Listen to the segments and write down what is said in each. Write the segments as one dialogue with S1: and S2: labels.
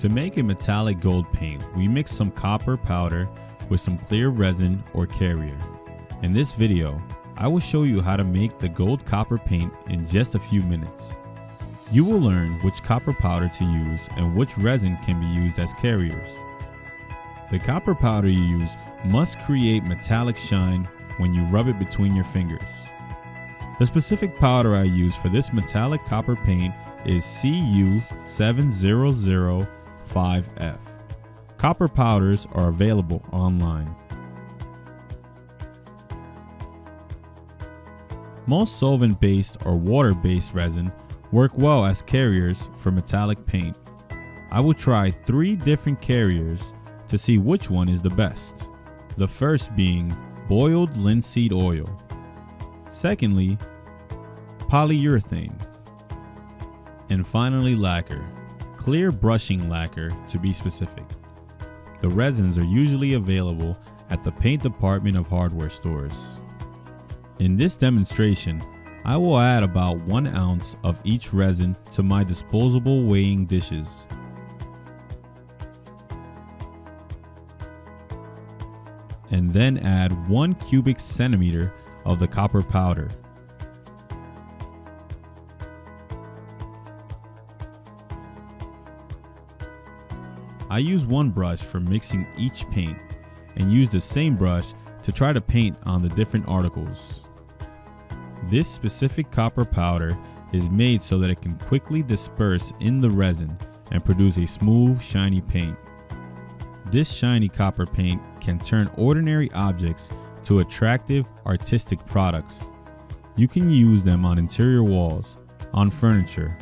S1: To make a metallic gold paint, we mix some copper powder with some clear resin or carrier. In this video, I will show you how to make the gold copper paint in just a few minutes. You will learn which copper powder to use and which resin can be used as carriers. The copper powder you use must create metallic shine when you rub it between your fingers. The specific powder I use for this metallic copper paint is CU7005F. Copper powders are available online. Most solvent-based or water-based resin work well as carriers for metallic paint. I will try 3 different carriers to see which one is the best. The first being boiled linseed oil. Secondly, polyurethane. And finally, lacquer. Clear brushing lacquer to be specific. The resins are usually available at the paint department of hardware stores. In this demonstration, I will add about 1 ounce of each resin to my disposable weighing dishes. And then add 1 cubic centimeter of the copper powder. I use one brush for mixing each paint and use the same brush to try to paint on the different articles. This specific copper powder is made so that it can quickly disperse in the resin and produce a smooth, shiny paint. This shiny copper paint can turn ordinary objects to attractive, artistic products. You can use them on interior walls, on furniture,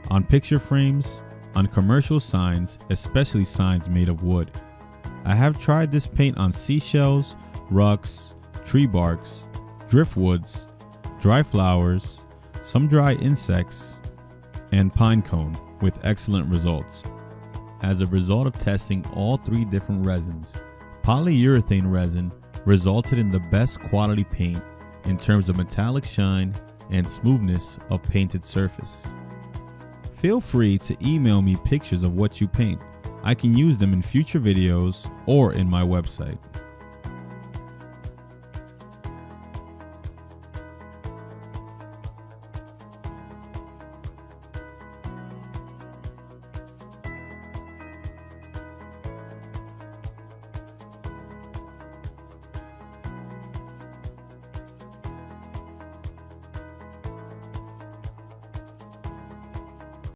S1: on picture frames, on commercial signs, especially signs made of wood. I have tried this paint on seashells, rugs, tree barks, driftwoods, dry flowers, some dry insects, and pine cone with excellent results. As a result of testing all 3 different resins, polyurethane resin resulted in the best quality paint in terms of metallic shine and smoothness of painted surface. Feel free to email me pictures of what you paint. I can use them in future videos or in my website.